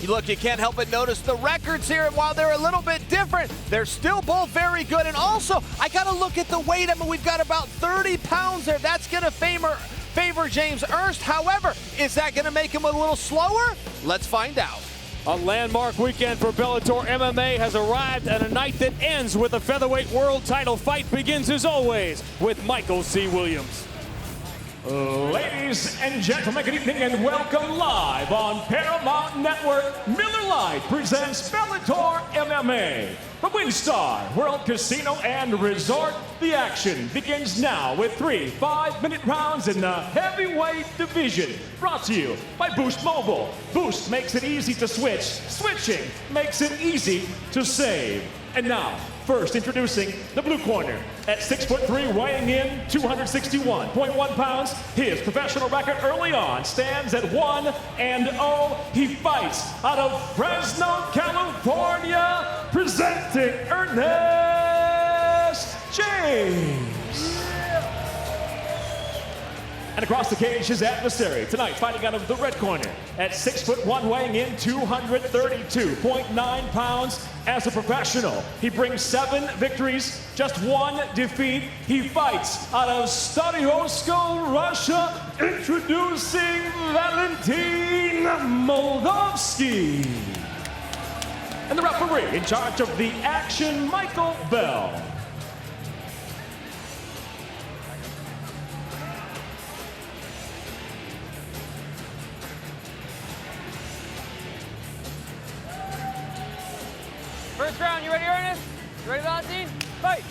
Look, you can't help but notice the records here, and while they're a little bit different, they're still both very good. And also, I got to look at the weight. I mean, we've got about 30 pounds there. That's going to favor James Ernest. However, is that going to make him a little slower? Let's find out. A landmark weekend for Bellator MMA has arrived, and a night that ends with a featherweight world title fight begins as always with Michael C. Williams. Ladies and gentlemen, good evening and welcome live on Paramount Network. Miller Lite presents Bellator MMA. The WinStar World Casino and Resort. The action begins now with 3 5-minute rounds in the heavyweight division. Brought to you by Boost Mobile. Boost makes it easy to switch. Switching makes it easy to save. And now, first introducing the blue corner. At 6'3", weighing in 261.1 pounds, his professional record early on stands at 1-0. He fights out of Fresno, California, presenting Ernest James. And across the cage, his adversary tonight, fighting out of the red corner at 6'1", weighing in 232.9 pounds. As a professional, he brings 7 victories, just 1 defeat. He fights out of Stadiosko, Russia, introducing Valentin Moldavsky. And the referee in charge of the action, Michael Bell. First round, you ready, Ernest? You ready, Valentin? Fight!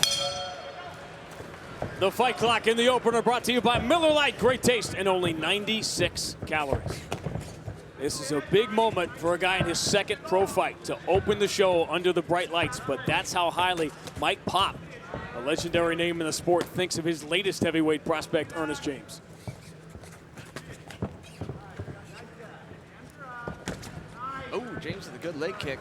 The fight clock in the opener brought to you by Miller Lite. Great taste and only 96 calories. This is a big moment for a guy in his second pro fight to open the show under the bright lights, but that's how highly Mike Pop, a legendary name in the sport, thinks of his latest heavyweight prospect, Ernest James. Oh, James with a good leg kick.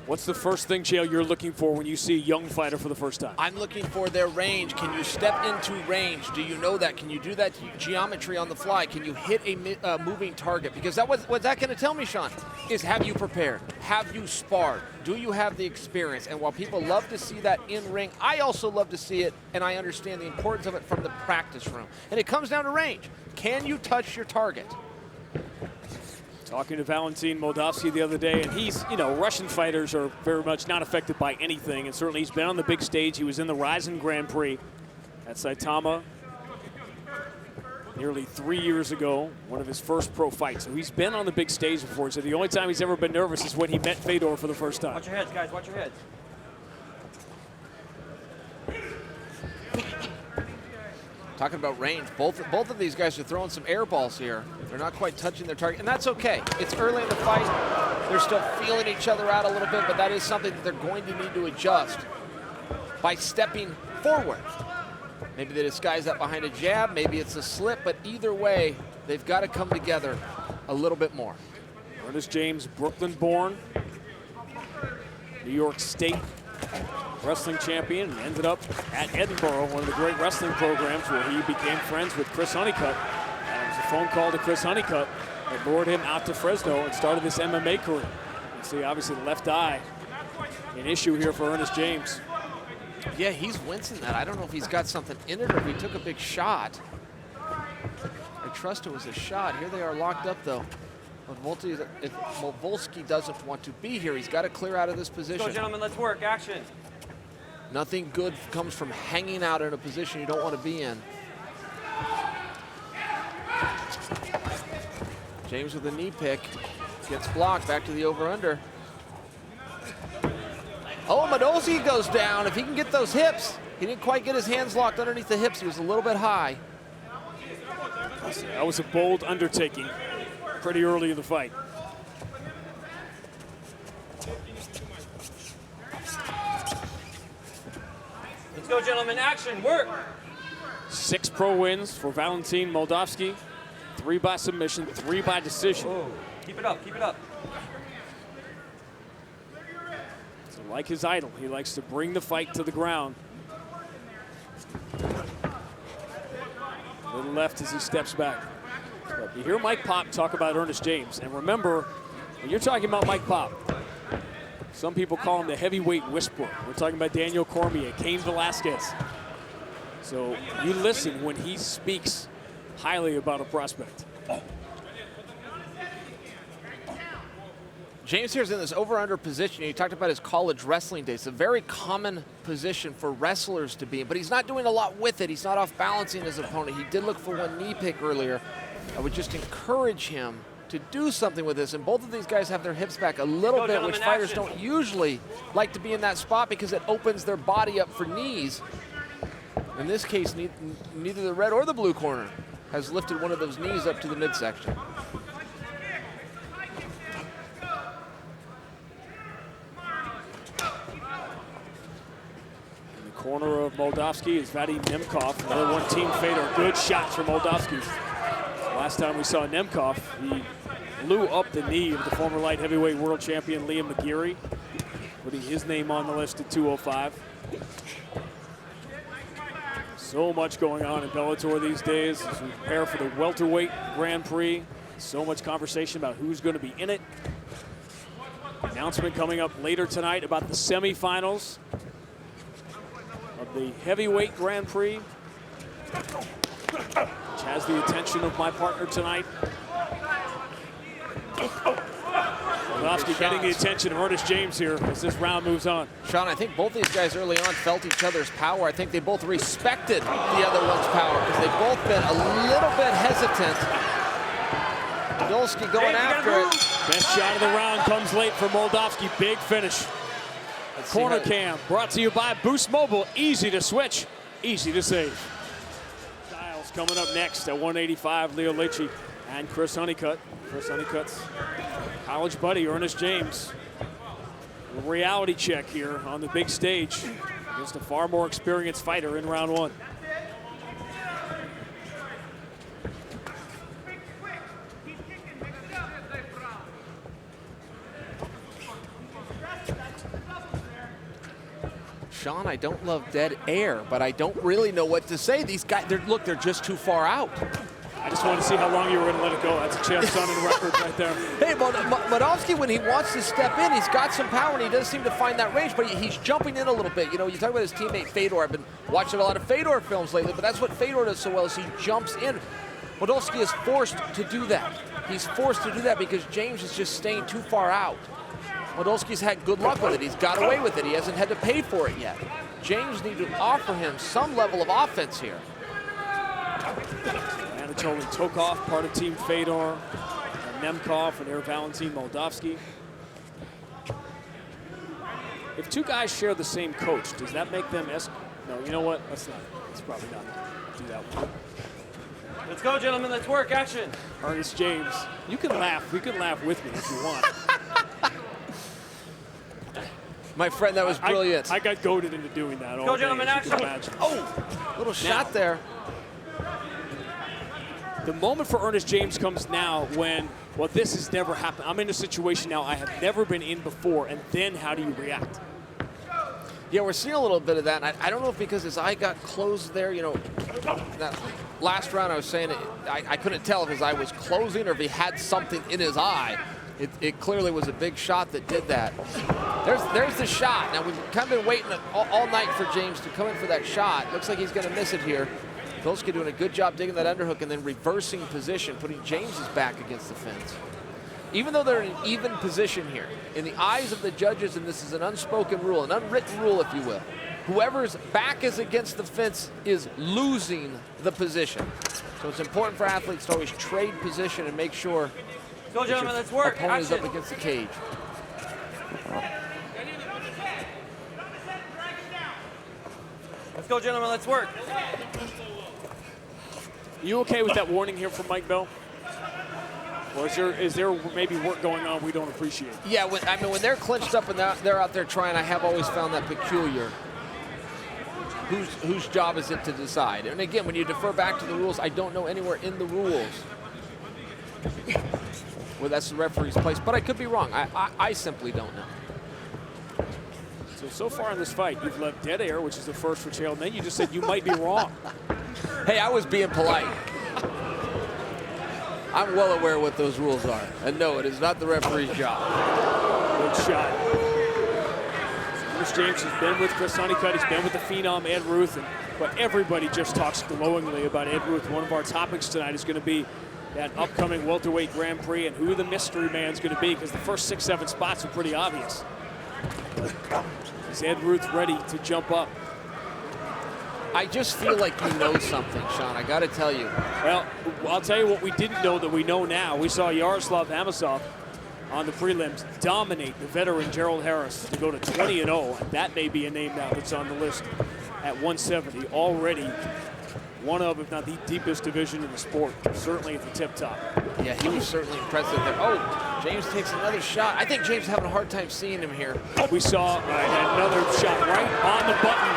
What's the first thing, Chael, you're looking for when you see a young fighter for the first time? I'm looking for their range. Can you step into range? Do you know that? Can you do that geometry on the fly? Can you hit a moving target? Because what's that going to tell me, Sean, is have you prepared? Have you sparred? Do you have the experience? And while people love to see that in ring, I also love to see it, and I understand the importance of it from the practice room. And it comes down to range. Can you touch your target? Talking to Valentin Moldavsky the other day, and he's, Russian fighters are very much not affected by anything, and certainly he's been on the big stage. He was in the Ryzen Grand Prix at Saitama nearly 3 years ago, one of his first pro fights. So he's been on the big stage before. So the only time he's ever been nervous is when he met Fedor for the first time. Watch your heads, guys, watch your heads. Talking about range, both of these guys are throwing some air balls here. They're not quite touching their target, and that's okay. It's early in the fight. They're still feeling each other out a little bit, but that is something that they're going to need to adjust by stepping forward. Maybe they disguise that behind a jab, maybe it's a slip, but either way, they've got to come together a little bit more. Ernest James, Brooklyn-born, New York State wrestling champion, and ended up at Edinburgh, one of the great wrestling programs where he became friends with Chris Honeycutt. And it was a phone call to Chris Honeycutt that lured him out to Fresno and started this MMA career. You see, obviously, the left eye, an issue here for Ernest James. Yeah, he's wincing that. I don't know if he's got something in it or if he took a big shot. I trust it was a shot. Here they are locked up, though. If Moldavsky doesn't want to be here, he's got to clear out of this position. Let's go, gentlemen, let's work. Action. Nothing good comes from hanging out in a position you don't want to be in. James with a knee pick. Gets blocked. Back to the over-under. Oh, Moldavsky goes down. If he can get those hips. He didn't quite get his hands locked underneath the hips. He was a little bit high. That was a bold undertaking pretty early in the fight. Let's go, gentlemen. Action. Work. 6 pro wins for Valentin Moldavsky. 3 by submission, 3 by decision. Oh, keep it up. Keep it up. So like his idol, he likes to bring the fight to the ground. the left as he steps back. But you hear Mike Pop talk about Ernest James. And remember, when you're talking about Mike Pop, some people call him the heavyweight whisperer. We're talking about Daniel Cormier, Cain Velasquez. So you listen when he speaks highly about a prospect. James here's in this over-under position. He talked about his college wrestling days. It's a very common position for wrestlers to be in, but he's not doing a lot with it. He's not off-balancing his opponent. He did look for one knee pick earlier. I would just encourage him to do something with this, and both of these guys have their hips back a little bit, which fighters don't usually like to be in that spot because it opens their body up for knees. In this case, neither the red or the blue corner has lifted one of those knees up to the midsection. Corner of Moldavsky is Vadim Nemkov. Another one team fader. Good shots from Moldavsky. Last time we saw Nemkov, he blew up the knee of the former light heavyweight world champion Liam McGeary, putting his name on the list at 205. So much going on in Bellator these days as we prepare for the welterweight Grand Prix. So much conversation about who's going to be in it. Announcement coming up later tonight about the semifinals of the heavyweight Grand Prix, which has the attention of my partner tonight. Moldavsky getting the attention of Ernest James here as this round moves on. Sean, I think both these guys early on felt each other's power. I think they both respected the other one's power because they've both been a little bit hesitant. Moldavsky going after it. Best shot of the round comes late for Moldavsky. Big finish. Corner cam brought to you by Boost Mobile. Easy to switch, easy to save. Styles coming up next at 185. Leo Leachy and Chris Honeycutt. Chris Honeycutt's college buddy, Ernest James. A reality check here on the big stage against a far more experienced fighter in round one. Sean, I don't love dead air, but I don't really know what to say. These guys, they're just too far out. I just wanted to see how long you were going to let it go. That's a chance on the record right there. Hey, Moldavsky, when he wants to step in, he's got some power, and he does seem to find that range, but he's jumping in a little bit. You know, you talk about his teammate Fedor. I've been watching a lot of Fedor films lately, but that's what Fedor does so well is he jumps in. Moldavsky is forced to do that. He's forced to do that because James is just staying too far out. Moldavsky's had good luck with it. He's got away with it. He hasn't had to pay for it yet. James needs to offer him some level of offense here. Anatoly Tokov, part of Team Fedor, and Nemkov, and their Valentin Moldavsky. If two guys share the same coach, does that make them No, you know what? Let's probably not do that one. Let's go, gentlemen. Let's work. Action. Ernest James, you can laugh. You can laugh with me if you want. My friend, that was brilliant. I got goaded into doing that. Go, gentlemen, action. Oh, little shot there. The moment for Ernest James comes now when, well, this has never happened. I'm in a situation now I have never been in before, and then how do you react? Yeah, we're seeing a little bit of that. And I don't know if because his eye got closed there, you know, that last round I was saying I couldn't tell if his eye was closing or if he had something in his eye. It clearly was a big shot that did that. There's the shot. Now, we've kind of been waiting all night for James to come in for that shot. Looks like he's going to miss it here. Moldavsky doing a good job digging that underhook and then reversing position, putting James's back against the fence. Even though they're in an even position here, in the eyes of the judges, and this is an unspoken rule, an unwritten rule, if you will, whoever's back is against the fence is losing the position. So it's important for athletes to always trade position and make sure Go, gentlemen, let's work. opponent is up against the cage. Let's go, gentlemen, let's work. You okay with that warning here from Mike Bell? Or is there maybe work going on we don't appreciate? Yeah, when they're clinched up and they're out there trying, I have always found that peculiar. Whose job is it to decide? And again, when you defer back to the rules, I don't know anywhere in the rules where that's the referee's place, but I could be wrong. I simply don't know. So far in this fight, you've left dead air, which is the first for Chael, and then you just said you might be wrong. Hey, I was being polite. I'm well aware what those rules are. And no, it is not the referee's job. Good shot. Ernest James has been with Chris Honeycutt. He's been with the Phenom, Ed Ruth. But everybody just talks glowingly about Ed Ruth. One of our topics tonight is going to be that upcoming welterweight Grand Prix and who the mystery man's going to be, because the first 6-7 spots are pretty obvious. Is Ed Ruth ready to jump up? I just feel like you know something, Sean. I got to tell you. Well, I'll tell you what we didn't know that we know now. We saw Yaroslav Amosov on the prelims dominate the veteran Gerald Harris to go to 20-0. And that may be a name now that's on the list at 170. Already one of, if not the deepest division in the sport, certainly at the tip top. Yeah, he was certainly impressive there. Oh, James takes another shot. I think James is having a hard time seeing him here. We saw another shot right on the button.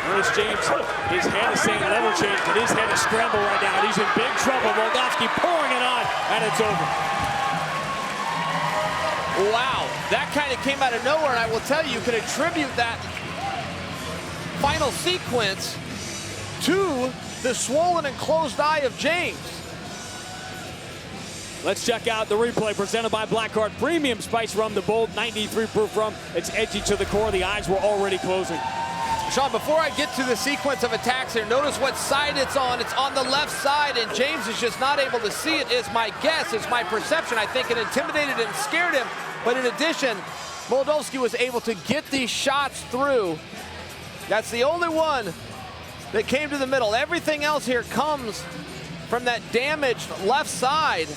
Ernest James, his head is saying level change, but his head is scrambled right now, and he's in big trouble. Moldavsky pouring it on, and it's over. Wow, that kind of came out of nowhere, and I will tell you, you can attribute that final sequence to the swollen and closed eye of James. Let's check out the replay presented by Blackheart Premium Spice Rum, the bold 93 proof rum. It's edgy to the core. The eyes were already closing. Sean, before I get to the sequence of attacks here, notice what side it's on. It's on the left side, and James is just not able to see it, is my guess, is my perception. I think it intimidated and scared him. But in addition, Moldavsky was able to get these shots through. That's the only one that came to the middle. Everything else here comes from that damaged left side.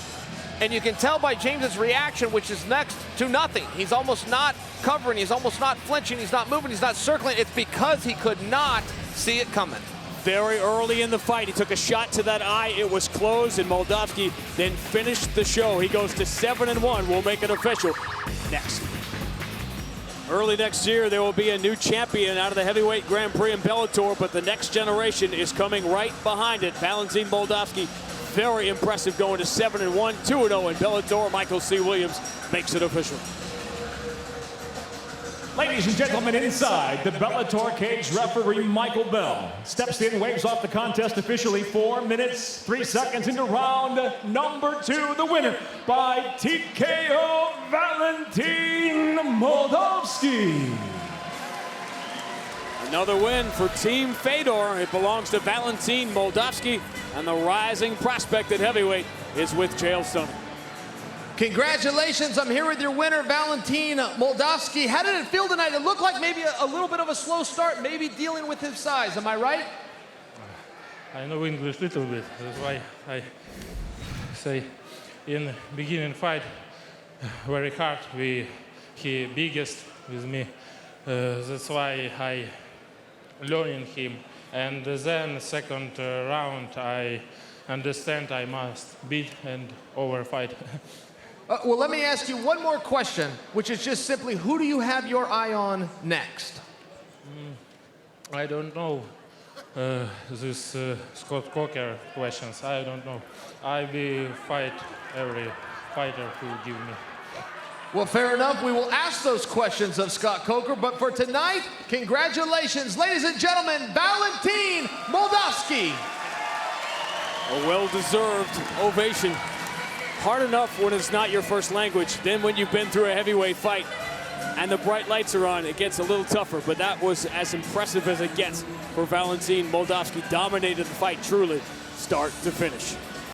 And you can tell by James's reaction, which is next to nothing. He's almost not covering, he's almost not flinching, he's not moving, he's not circling. It's because he could not see it coming. Very early in the fight, he took a shot to that eye. It was closed, and Moldavsky then finished the show. He goes to 7-1. We'll make it official next. Early next year, there will be a new champion out of the heavyweight Grand Prix in Bellator, but the next generation is coming right behind it. Valentin Moldavsky, very impressive, going to 7-1, 2-0 in Bellator. Michael C. Williams makes it official. Ladies and gentlemen, inside the Bellator cage, referee Michael Bell steps in, waves off the contest officially. 4 minutes, 3 seconds into round number 2. The winner by TKO, Valentin Moldavsky. Another win for Team Fedor. It belongs to Valentin Moldavsky, and the rising prospect at heavyweight is with Chael Sonnen. Congratulations, I'm here with your winner, Valentin Moldavsky. How did it feel tonight? It looked like maybe a little bit of a slow start, maybe dealing with his size, am I right? I know English little bit, that's why I say in beginning fight very hard. He biggest with me, that's why I learning him. And then second round I understand I must beat and over fight. Well, let me ask you one more question, which is just simply, who do you have your eye on next? I don't know this Scott Coker questions. I don't know. I will fight every fighter who give me. Well, fair enough. We will ask those questions of Scott Coker, but for tonight, congratulations, ladies and gentlemen, Valentin Moldavsky. A well-deserved ovation. Hard enough when it's not your first language. Then when you've been through a heavyweight fight and the bright lights are on, it gets a little tougher. But that was as impressive as it gets for Valentin Moldavsky. Dominated the fight truly, start to finish.